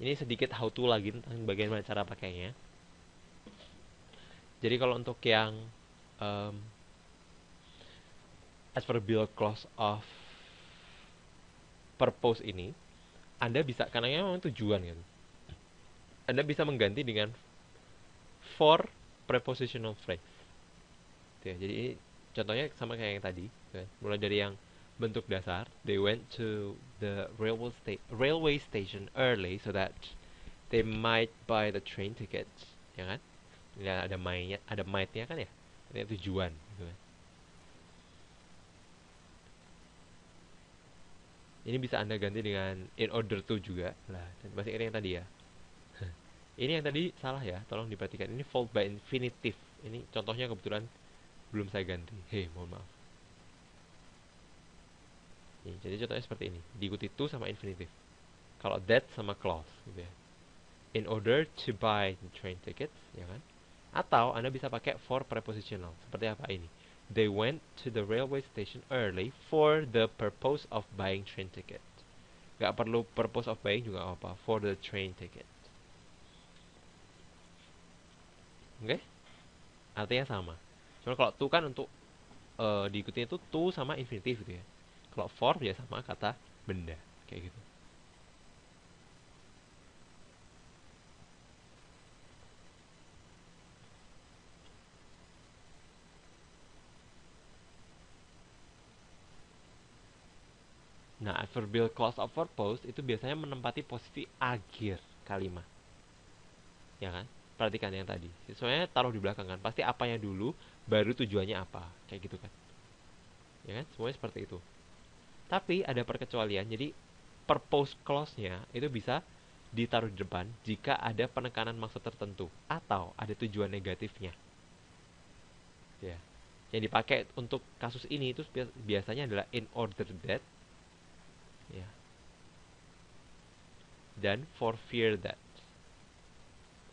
Ini sedikit how to lagi tentang bagaimana cara pakainya. Jadi kalau untuk yang um, adverbial clause of purpose ini, Anda bisa, karena ini memang tujuan kan. Anda bisa mengganti dengan for prepositional phrase. Gitu ya. Jadi ini contohnya sama kayak yang tadi, gitu kan. Mulai dari yang bentuk dasar, they went to the railway station early so that they might buy the train tickets, ya kan? Ya, ada might-nya kan ya. Ini tujuan, gitu kan. Ini bisa Anda ganti dengan in order to juga. Lah, masih ini yang tadi ya. Ini yang tadi salah ya, tolong diperhatikan. Ini followed by infinitive. Ini contohnya kebetulan belum saya ganti. Hei, mohon maaf. Nih, jadi contohnya seperti ini. Diikuti to sama infinitive. Kalau that sama clause gitu ya. In order to buy the train tickets, ya kan? Atau Anda bisa pakai for prepositional. Seperti apa ini? They went to the railway station early for the purpose of buying train ticket. Gak perlu purpose of buying juga apa, for the train ticket. Oke? Okay? Artinya sama. Cuma kalau to kan untuk diikuti itu to sama infinitif gitu ya. Kalau for ya sama kata benda, kayak gitu. Nah, adverbial clause of purpose itu biasanya menempati posisi akhir kalimat, ya kan? Perhatikan yang tadi. Sebenarnya taruh di belakang kan. Pasti apanya dulu, baru tujuannya apa, kayak gitu kan? Ya kan? Semuanya seperti itu. Tapi ada perkecualian. Jadi purpose clause-nya itu bisa ditaruh di depan jika ada penekanan maksud tertentu atau ada tujuan negatifnya. Ya. Yang dipakai untuk kasus ini itu biasanya adalah in order that, ya, dan for fear that.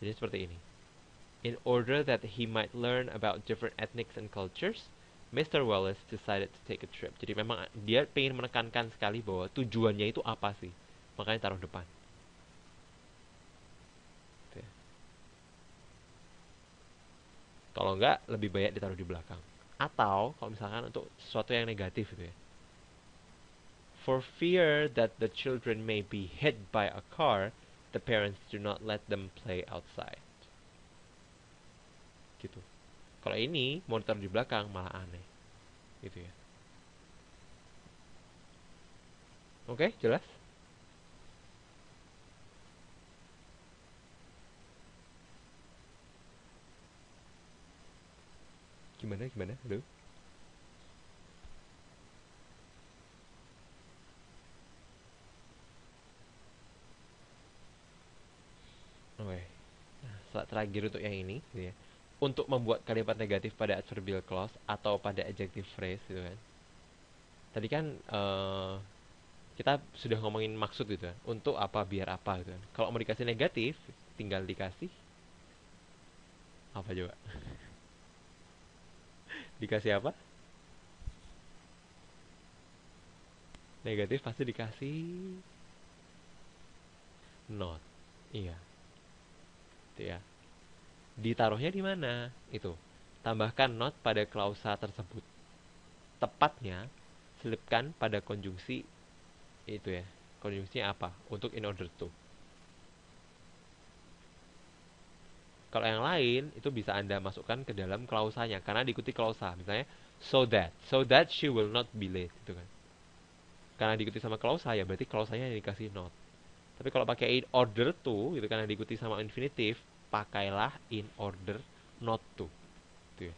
Jadi seperti ini. In order that he might learn about different ethnics and cultures, Mr. Wallace decided to take a trip. Jadi memang dia pengen menekankan sekali bahwa tujuannya itu apa sih. Makanya taruh depan. Gitu ya. Kalau enggak, lebih banyak ditaruh di belakang. Atau kalau misalkan untuk sesuatu yang negatif gitu ya. For fear that the children may be hit by a car, the parents do not let them play outside. Gitu. Kalau ini mau ditaruh di belakang malah aneh. Gitu ya. Oke, jelas? Gimana gimana? Halo? Oke. Nah, terakhir untuk yang ini gitu ya. Untuk membuat kalimat negatif pada adverbial clause atau pada adjective phrase gitu kan. Tadi kan kita sudah ngomongin maksud gitu kan. Untuk apa, biar apa gitu kan. Kalau mau dikasih negatif, tinggal dikasih apa coba? Dikasih apa? Negatif pasti dikasih not. Iya, itu ya. Ditaruhnya di mana? Itu. Tambahkan not pada klausa tersebut. Tepatnya selipkan pada konjungsi itu ya. Konjungsinya apa? Untuk in order to. Kalau yang lain itu bisa Anda masukkan ke dalam klausanya karena diikuti klausa. Misalnya so that she will not be late gitu kan. Karena diikuti sama klausa ya berarti klausanya yang dikasih not. Tapi kalau pakai in order to gitu karena diikuti sama infinitif, pakailah in order not to. Gitu ya.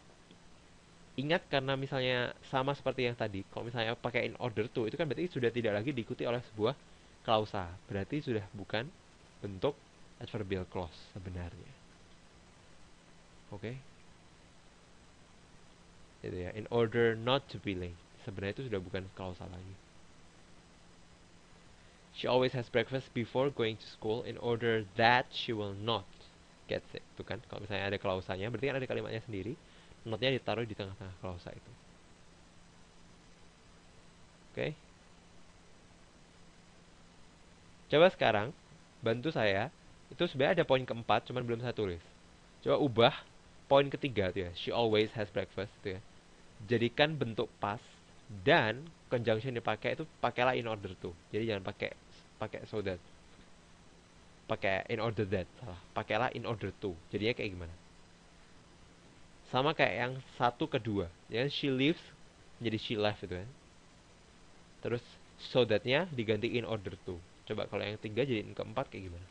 Ingat karena misalnya sama seperti yang tadi, kalau misalnya pakai in order to itu kan berarti sudah tidak lagi diikuti oleh sebuah klausa. Berarti sudah bukan bentuk adverbial clause sebenarnya. Oke. Okay? Itu ya, in order not to be late. Sebenarnya itu sudah bukan klausa lagi. She always has breakfast before going to school in order that she will not get sick. Itu kan, kalau misalnya ada klausanya, berarti kan ada kalimatnya sendiri. Notnya ditaruh di tengah-tengah klausa itu. Oke. Okay? Coba sekarang bantu saya. Itu sebenarnya ada poin keempat, cuman belum saya tulis. Coba ubah poin ketiga tuh ya. She always has breakfast tuh ya. Jadikan bentuk pas dan conjunction dipakai itu pakailah in order to. Jadi jangan pakai pakai so that. Pakai in order that, salah. Pakailah in order to. Jadinya kayak gimana? Sama kayak yang satu kedua. Ya, she leaves jadi she left itu kan. Terus so that-nya diganti in order to. Coba kalau yang tiga jadiin keempat kayak gimana?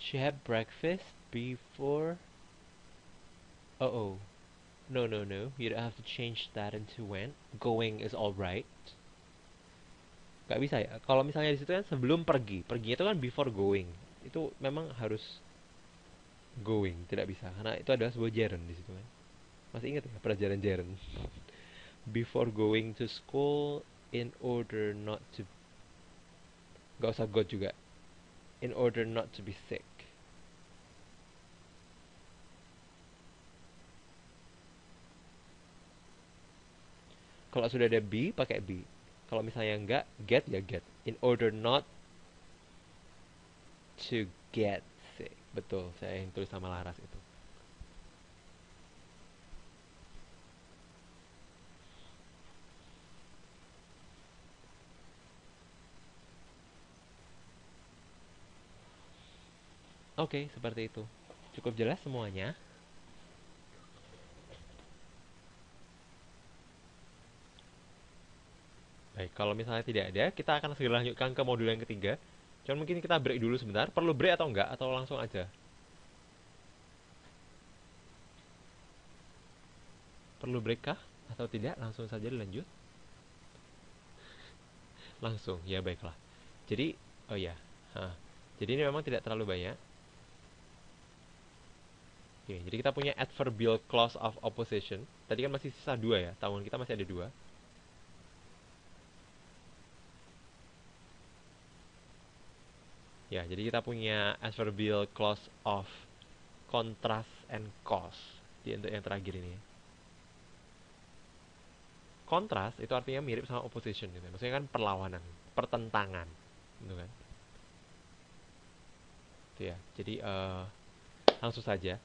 She had breakfast before. Oh, oh. No, no, no. You don't have to change that into when. Going is alright. Gak bisa ya. Kalau misalnya di situ kan sebelum pergi. Perginya itu kan before going. Itu memang harus going. Tidak bisa. Karena itu adalah sebuah gerund di situ kan. Masih ingat ya pelajaran gerund? Before going to school in order not to. Gak usah go juga. In order not to be sick. Kalau sudah ada be, pakai be. Kalau misalnya enggak, get ya get. In order not to get sick. Betul, saya yang tulis sama Laras itu. Oke, seperti itu. Cukup jelas semuanya. Baik, kalau misalnya tidak ada, kita akan segera lanjutkan ke modul yang ketiga. Cuman mungkin kita break dulu sebentar. Perlu break atau enggak? Atau langsung aja? Perlu break kah? Atau tidak? Langsung saja dilanjut? Langsung, ya baiklah. Jadi, oh ya. Hah. Jadi ini memang tidak terlalu banyak. Oke, jadi kita punya adverbial clause of opposition. Tadi kan masih sisa dua ya. Tabungan kita masih ada dua. Ya, jadi kita punya adverbial clause of contrast and cause di untuk yang terakhir ini. Kontras itu artinya mirip sama opposition gitu. Maksudnya kan perlawanan, pertentangan, gitu kan. Itu ya. Jadi langsung saja.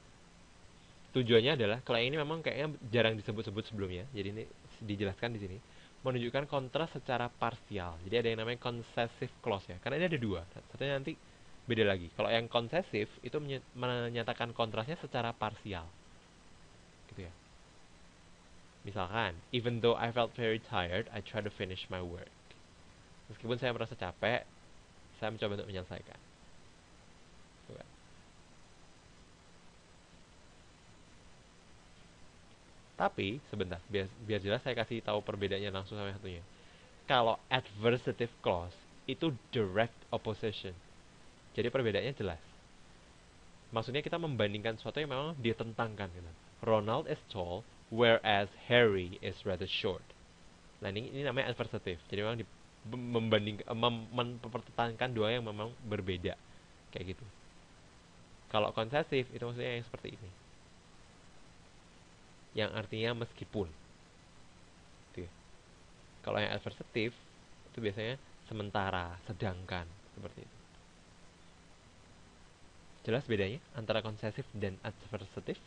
Tujuannya adalah kalau yang ini memang kayaknya jarang disebut-sebut sebelumnya. Jadi ini dijelaskan di sini menunjukkan kontras secara parsial. Jadi ada yang namanya concessive clause ya. Karena ini ada dua. Satunya nanti beda lagi. Kalau yang concessive itu menyatakan kontrasnya secara parsial. Gitu ya. Misalkan, even though I felt very tired, I tried to finish my work. Meskipun saya merasa capek, saya mencoba untuk menyelesaikan. Gitu kan. Tapi sebentar, biar jelas saya kasih tahu perbedaannya langsung sama yang satunya. Kalau adversative clause itu direct opposition. Jadi perbedaannya jelas. Maksudnya kita membandingkan sesuatu yang memang ditentangkan gitu. Ronald is tall, whereas Harry is rather short. Nah ini namanya adversative. Jadi memang mempertentangkan dua yang memang berbeda kayak gitu. Kalau konsesif itu maksudnya yang seperti ini, yang artinya meskipun. Gitu ya. Kalau yang adversative itu biasanya sementara, sedangkan seperti itu. Jelas bedanya antara konsesif dan adversatif?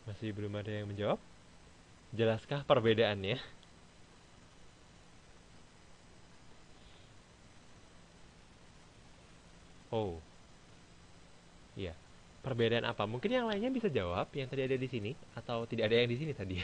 Masih belum ada yang menjawab? Jelaskah perbedaannya? Oh, iya. Perbedaan apa? Mungkin yang lainnya bisa jawab yang tadi ada di sini atau tidak ada yang di sini tadi.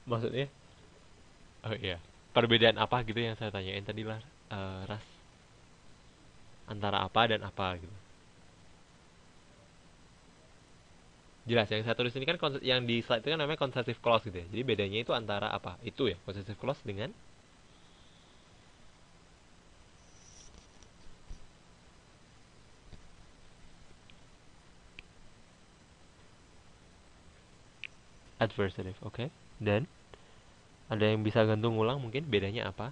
Maksudnya? Oh iya. Perbedaan apa gitu yang saya tanyain tadi lah, Ras? Antara apa dan apa gitu. Jelas yang saya tulis ini kan yang di slide itu kan namanya consecutive clause gitu ya. Jadi bedanya itu antara apa? Itu ya, consecutive clause dengan adversative, oke. Okay. Dan ada yang bisa gantung ulang mungkin bedanya apa?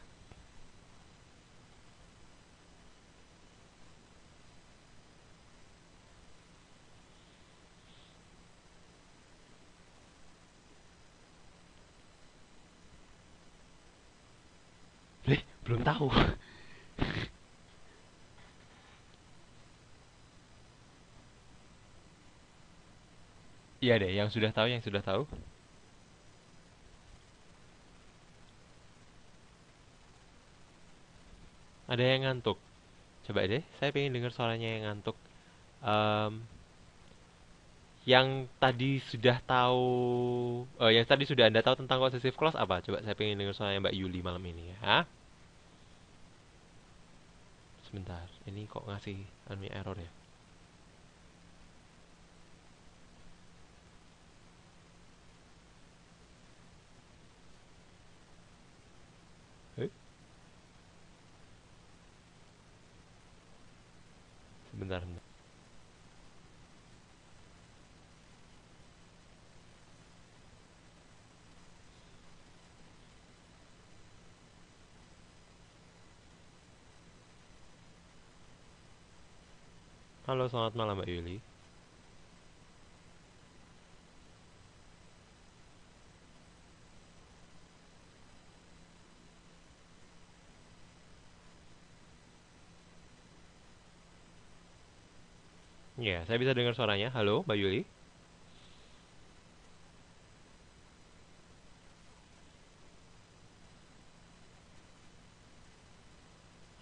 Belum tahu. Iya deh, yang sudah tahu, yang sudah tahu. Ada yang ngantuk. Coba deh, saya pengen dengar suaranya yang ngantuk. Em, yang tadi sudah tahu, yang tadi sudah Anda tahu tentang possessive clause apa? Coba saya pengen dengar suaranya Mbak Yuli malam ini ya. Sebentar, ini kok ngasih error ya? Eh, sebentar, sebentar. Halo, selamat malam Mbak Yuli. Ya, saya bisa dengar suaranya. Halo, Mbak Yuli.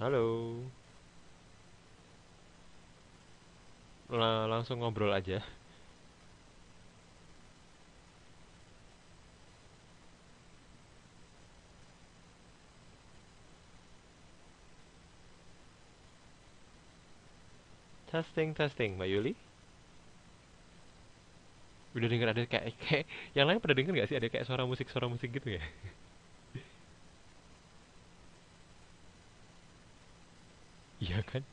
Halo. Langsung ngobrol aja. Testing, testing, Mbak Yuli. Udah denger ada kayak yang lain pada denger nggak sih ada kayak suara musik gitu ya? Iya kan?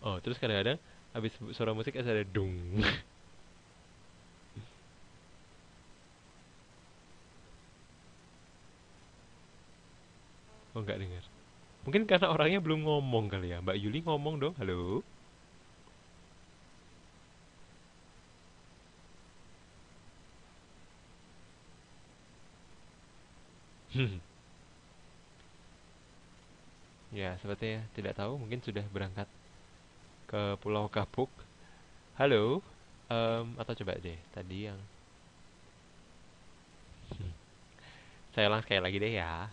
Oh, terus kadang-kadang habis suara musik ada dung. Oh, nggak denger. Mungkin karena orangnya belum ngomong kali ya. Mbak Yuli ngomong dong, halo. Ya, sepertinya tidak tahu. Mungkin sudah berangkat ke Pulau Kapuk. Halo. Atau coba deh, tadi yang saya ulang sekali lagi deh ya.